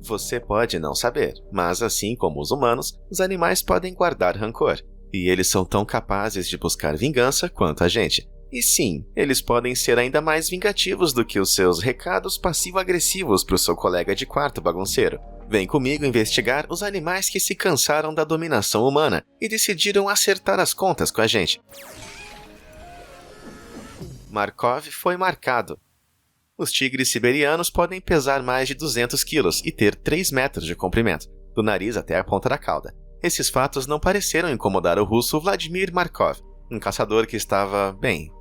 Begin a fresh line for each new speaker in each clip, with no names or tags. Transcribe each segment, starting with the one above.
Você pode não saber, mas assim como os humanos, os animais podem guardar rancor. E eles são tão capazes de buscar vingança quanto a gente. E sim, eles podem ser ainda mais vingativos do que os seus recados passivo-agressivos para o seu colega de quarto bagunceiro. Vem comigo investigar os animais que se cansaram da dominação humana e decidiram acertar as contas com a gente. Markov foi marcado. Os tigres siberianos podem pesar mais de 200 quilos e ter 3 metros de comprimento, do nariz até a ponta da cauda. Esses fatos não pareceram incomodar o russo Vladimir Markov, um caçador que estava,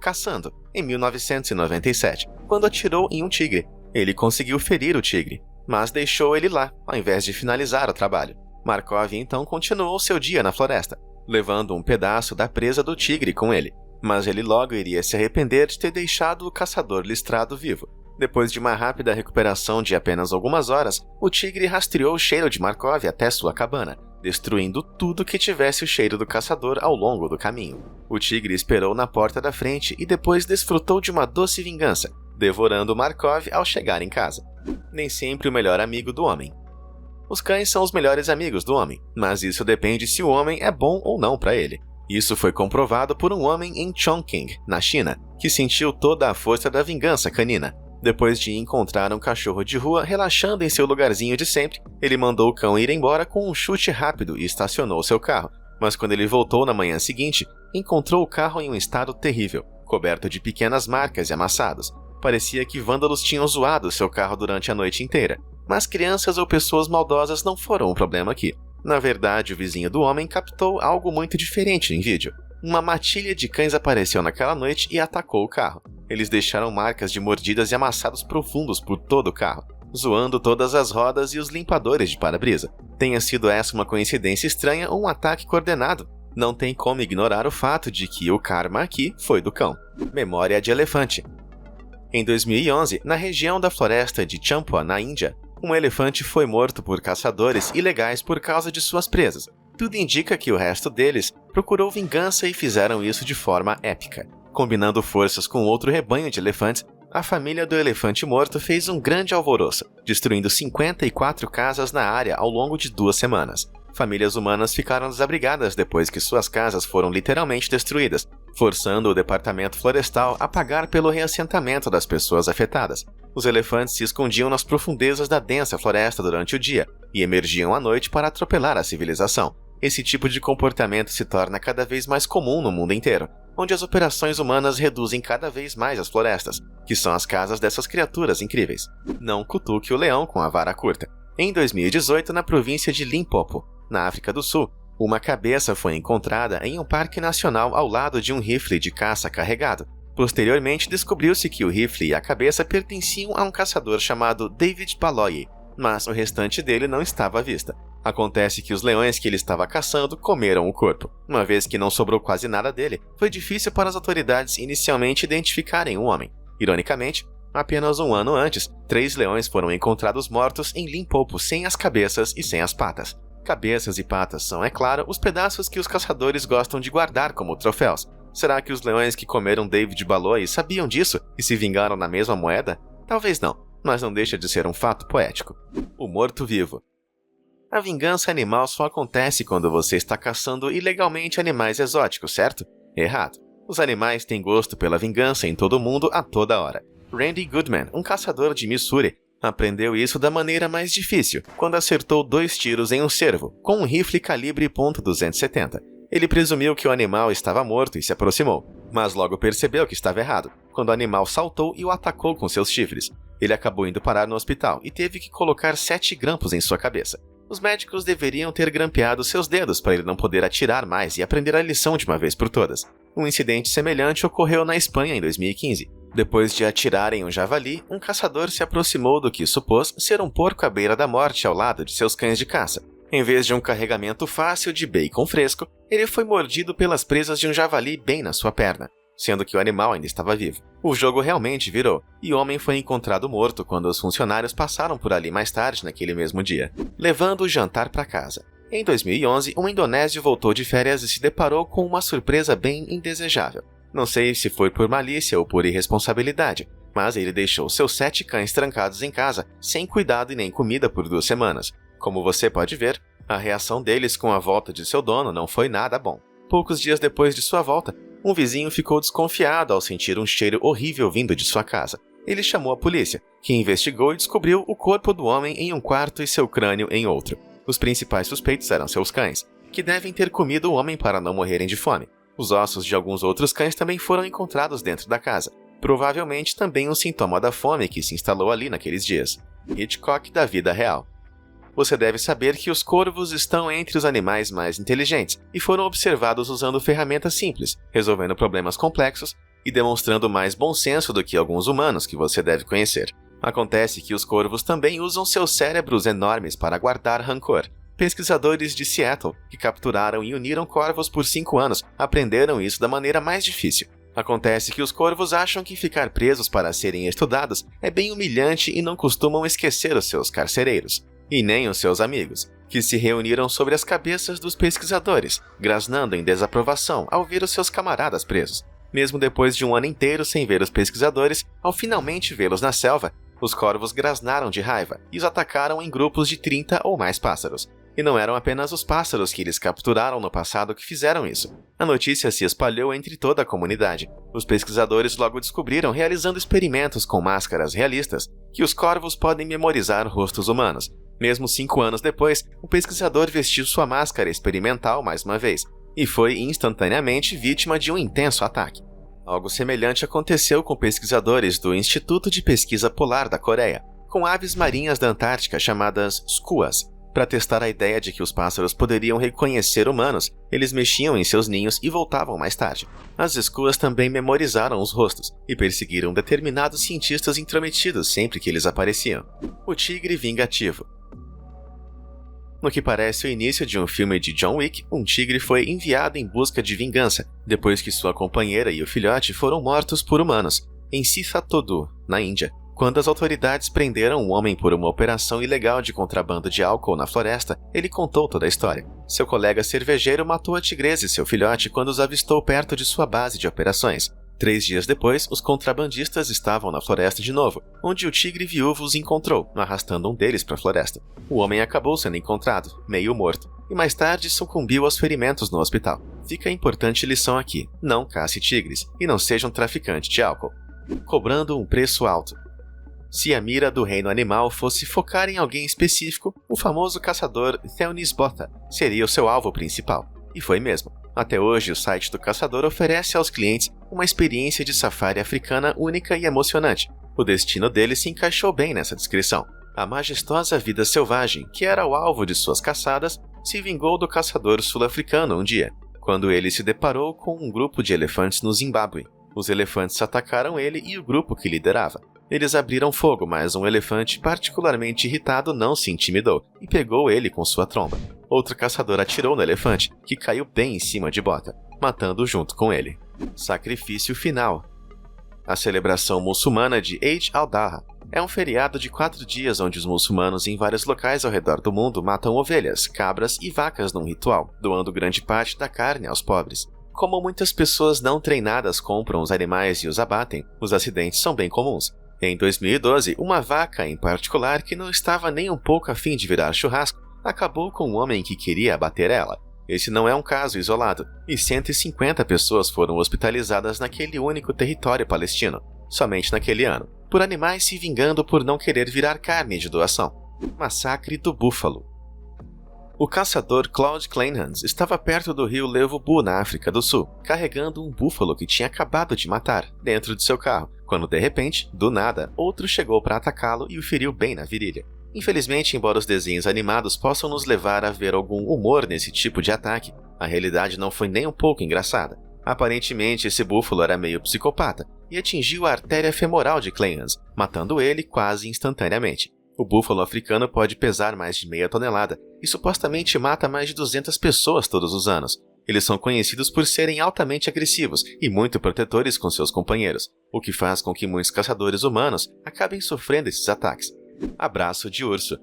caçando, em 1997, quando atirou em um tigre. Ele conseguiu ferir o tigre, mas deixou ele lá, ao invés de finalizar o trabalho. Markov então continuou seu dia na floresta, levando um pedaço da presa do tigre com ele. Mas ele logo iria se arrepender de ter deixado o caçador listrado vivo. Depois de uma rápida recuperação de apenas algumas horas, o tigre rastreou o cheiro de Markov até sua cabana, destruindo tudo que tivesse o cheiro do caçador ao longo do caminho. O tigre esperou na porta da frente e depois desfrutou de uma doce vingança, devorando Markov ao chegar em casa. Nem sempre o melhor amigo do homem. Os cães são os melhores amigos do homem, mas isso depende se o homem é bom ou não para ele. Isso foi comprovado por um homem em Chongqing, na China, que sentiu toda a força da vingança canina. Depois de encontrar um cachorro de rua relaxando em seu lugarzinho de sempre, ele mandou o cão ir embora com um chute rápido e estacionou seu carro. Mas quando ele voltou na manhã seguinte, encontrou o carro em um estado terrível, coberto de pequenas marcas e amassados. Parecia que vândalos tinham zoado seu carro durante a noite inteira. Mas crianças ou pessoas maldosas não foram o problema aqui. Na verdade, o vizinho do homem captou algo muito diferente em vídeo. Uma matilha de cães apareceu naquela noite e atacou o carro. Eles deixaram marcas de mordidas e amassados profundos por todo o carro, zoando todas as rodas e os limpadores de para-brisa. Tenha sido essa uma coincidência estranha ou um ataque coordenado, não tem como ignorar o fato de que o karma aqui foi do cão. Memória de elefante. Em 2011, na região da floresta de Champua, na Índia, um elefante foi morto por caçadores ilegais por causa de suas presas. Tudo indica que o resto deles procurou vingança e fizeram isso de forma épica. Combinando forças com outro rebanho de elefantes, a família do elefante morto fez um grande alvoroço, destruindo 54 casas na área ao longo de 2 semanas. Famílias humanas ficaram desabrigadas depois que suas casas foram literalmente destruídas, forçando o departamento florestal a pagar pelo reassentamento das pessoas afetadas. Os elefantes se escondiam nas profundezas da densa floresta durante o dia e emergiam à noite para atropelar a civilização. Esse tipo de comportamento se torna cada vez mais comum no mundo inteiro, onde as operações humanas reduzem cada vez mais as florestas, que são as casas dessas criaturas incríveis. Não cutuque o leão com a vara curta. Em 2018, na província de Limpopo, na África do Sul, uma cabeça foi encontrada em um parque nacional ao lado de um rifle de caça carregado. Posteriormente, descobriu-se que o rifle e a cabeça pertenciam a um caçador chamado David Baloyi, mas o restante dele não estava à vista. Acontece que os leões que ele estava caçando comeram o corpo. Uma vez que não sobrou quase nada dele, foi difícil para as autoridades inicialmente identificarem o homem. Ironicamente, apenas um ano antes, 3 leões foram encontrados mortos em Limpopo sem as cabeças e sem as patas. Cabeças e patas são, é claro, os pedaços que os caçadores gostam de guardar como troféus. Será que os leões que comeram David Baloyi sabiam disso e se vingaram na mesma moeda? Talvez não, mas não deixa de ser um fato poético. O morto-vivo. A vingança animal só acontece quando você está caçando ilegalmente animais exóticos, certo? Errado. Os animais têm gosto pela vingança em todo mundo a toda hora. Randy Goodman, um caçador de Missouri, aprendeu isso da maneira mais difícil, quando acertou 2 tiros em um cervo, com um rifle calibre .270. Ele presumiu que o animal estava morto e se aproximou, mas logo percebeu que estava errado, quando o animal saltou e o atacou com seus chifres. Ele acabou indo parar no hospital e teve que colocar 7 grampos em sua cabeça. Os médicos deveriam ter grampeado seus dedos para ele não poder atirar mais e aprender a lição de uma vez por todas. Um incidente semelhante ocorreu na Espanha em 2015. Depois de atirar em um javali, um caçador se aproximou do que supôs ser um porco à beira da morte ao lado de seus cães de caça. Em vez de um carregamento fácil de bacon fresco, ele foi mordido pelas presas de um javali bem na sua perna, sendo que o animal ainda estava vivo. O jogo realmente virou, e o homem foi encontrado morto quando os funcionários passaram por ali mais tarde naquele mesmo dia, levando o jantar para casa. Em 2011, um indonésio voltou de férias e se deparou com uma surpresa bem indesejável. Não sei se foi por malícia ou por irresponsabilidade, mas ele deixou seus 7 cães trancados em casa, sem cuidado e nem comida por 2 semanas. Como você pode ver, a reação deles com a volta de seu dono não foi nada bom. Poucos dias depois de sua volta, um vizinho ficou desconfiado ao sentir um cheiro horrível vindo de sua casa. Ele chamou a polícia, que investigou e descobriu o corpo do homem em um quarto e seu crânio em outro. Os principais suspeitos eram seus cães, que devem ter comido o homem para não morrerem de fome. Os ossos de alguns outros cães também foram encontrados dentro da casa, provavelmente também um sintoma da fome que se instalou ali naqueles dias. Hitchcock da vida real. Você deve saber que os corvos estão entre os animais mais inteligentes e foram observados usando ferramentas simples, resolvendo problemas complexos e demonstrando mais bom senso do que alguns humanos que você deve conhecer. Acontece que os corvos também usam seus cérebros enormes para guardar rancor. Pesquisadores de Seattle, que capturaram e uniram corvos por 5 anos, aprenderam isso da maneira mais difícil. Acontece que os corvos acham que ficar presos para serem estudados é bem humilhante e não costumam esquecer os seus carcereiros. E nem os seus amigos, que se reuniram sobre as cabeças dos pesquisadores, grasnando em desaprovação ao ver os seus camaradas presos. Mesmo depois de um ano inteiro sem ver os pesquisadores, ao finalmente vê-los na selva, os corvos grasnaram de raiva e os atacaram em grupos de 30 ou mais pássaros. E não eram apenas os pássaros que eles capturaram no passado que fizeram isso. A notícia se espalhou entre toda a comunidade. Os pesquisadores logo descobriram, realizando experimentos com máscaras realistas, que os corvos podem memorizar rostos humanos. Mesmo 5 anos depois, o pesquisador vestiu sua máscara experimental mais uma vez, e foi instantaneamente vítima de um intenso ataque. Algo semelhante aconteceu com pesquisadores do Instituto de Pesquisa Polar da Coreia, com aves marinhas da Antártica chamadas skuas. Para testar a ideia de que os pássaros poderiam reconhecer humanos, eles mexiam em seus ninhos e voltavam mais tarde. As skuas também memorizaram os rostos e perseguiram determinados cientistas intrometidos sempre que eles apareciam. O tigre vingativo. No que parece o início de um filme de John Wick, um tigre foi enviado em busca de vingança, depois que sua companheira e o filhote foram mortos por humanos, em Sithatodu, na Índia. Quando as autoridades prenderam um homem por uma operação ilegal de contrabando de álcool na floresta, ele contou toda a história. Seu colega cervejeiro matou a tigresa e seu filhote quando os avistou perto de sua base de operações. 3 dias depois, os contrabandistas estavam na floresta de novo, onde o tigre viúvo os encontrou, arrastando um deles para a floresta. O homem acabou sendo encontrado, meio morto, e mais tarde sucumbiu aos ferimentos no hospital. Fica a importante lição aqui: não cace tigres, e não seja um traficante de álcool. Cobrando um preço alto. Se a mira do reino animal fosse focar em alguém específico, o famoso caçador Theonis Botha seria o seu alvo principal. E foi mesmo. Até hoje, o site do caçador oferece aos clientes uma experiência de safari africana única e emocionante. O destino dele se encaixou bem nessa descrição. A majestosa vida selvagem, que era o alvo de suas caçadas, se vingou do caçador sul-africano um dia, quando ele se deparou com um grupo de elefantes no Zimbábue. Os elefantes atacaram ele e o grupo que liderava. Eles abriram fogo, mas um elefante particularmente irritado não se intimidou e pegou ele com sua tromba. Outro caçador atirou no elefante, que caiu bem em cima de Botha, matando-o junto com ele. Sacrifício final. A celebração muçulmana de Eid al-Adha é um feriado de 4 dias onde os muçulmanos em vários locais ao redor do mundo matam ovelhas, cabras e vacas num ritual, doando grande parte da carne aos pobres. Como muitas pessoas não treinadas compram os animais e os abatem, os acidentes são bem comuns. Em 2012, uma vaca em particular que não estava nem um pouco a fim de virar churrasco, acabou com um homem que queria abater ela. Esse não é um caso isolado, e 150 pessoas foram hospitalizadas naquele único território palestino, somente naquele ano, por animais se vingando por não querer virar carne de doação. Massacre do búfalo. O caçador Claude Kleinhans estava perto do rio Levubu, na África do Sul, carregando um búfalo que tinha acabado de matar, dentro de seu carro, quando de repente, do nada, outro chegou para atacá-lo e o feriu bem na virilha. Infelizmente, embora os desenhos animados possam nos levar a ver algum humor nesse tipo de ataque, a realidade não foi nem um pouco engraçada. Aparentemente, esse búfalo era meio psicopata e atingiu a artéria femoral de Kleinhans, matando ele quase instantaneamente. O búfalo africano pode pesar mais de meia tonelada e supostamente mata mais de 200 pessoas todos os anos. Eles são conhecidos por serem altamente agressivos e muito protetores com seus companheiros, o que faz com que muitos caçadores humanos acabem sofrendo esses ataques. Abraço de urso.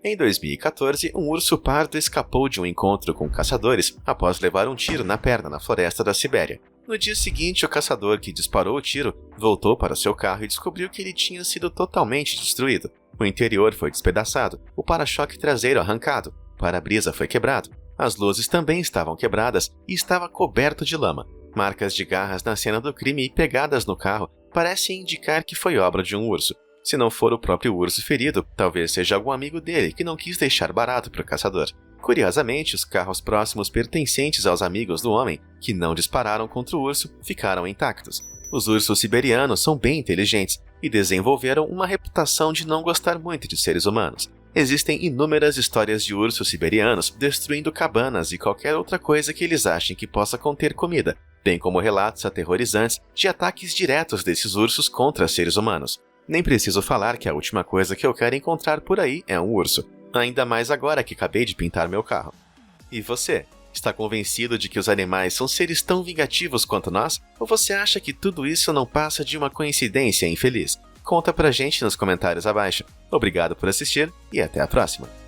Em 2014, um urso pardo escapou de um encontro com caçadores após levar um tiro na perna na floresta da Sibéria. No dia seguinte, o caçador que disparou o tiro voltou para seu carro e descobriu que ele tinha sido totalmente destruído. O interior foi despedaçado, o para-choque traseiro arrancado, o para-brisa foi quebrado, as luzes também estavam quebradas e estava coberto de lama. Marcas de garras na cena do crime e pegadas no carro parecem indicar que foi obra de um urso. Se não for o próprio urso ferido, talvez seja algum amigo dele que não quis deixar barato para o caçador. Curiosamente, os carros próximos pertencentes aos amigos do homem, que não dispararam contra o urso, ficaram intactos. Os ursos siberianos são bem inteligentes e desenvolveram uma reputação de não gostar muito de seres humanos. Existem inúmeras histórias de ursos siberianos destruindo cabanas e qualquer outra coisa que eles achem que possa conter comida, bem como relatos aterrorizantes de ataques diretos desses ursos contra seres humanos. Nem preciso falar que a última coisa que eu quero encontrar por aí é um urso, ainda mais agora que acabei de pintar meu carro. E você? Está convencido de que os animais são seres tão vingativos quanto nós? Ou você acha que tudo isso não passa de uma coincidência infeliz? Conta pra gente nos comentários abaixo. Obrigado por assistir e até a próxima!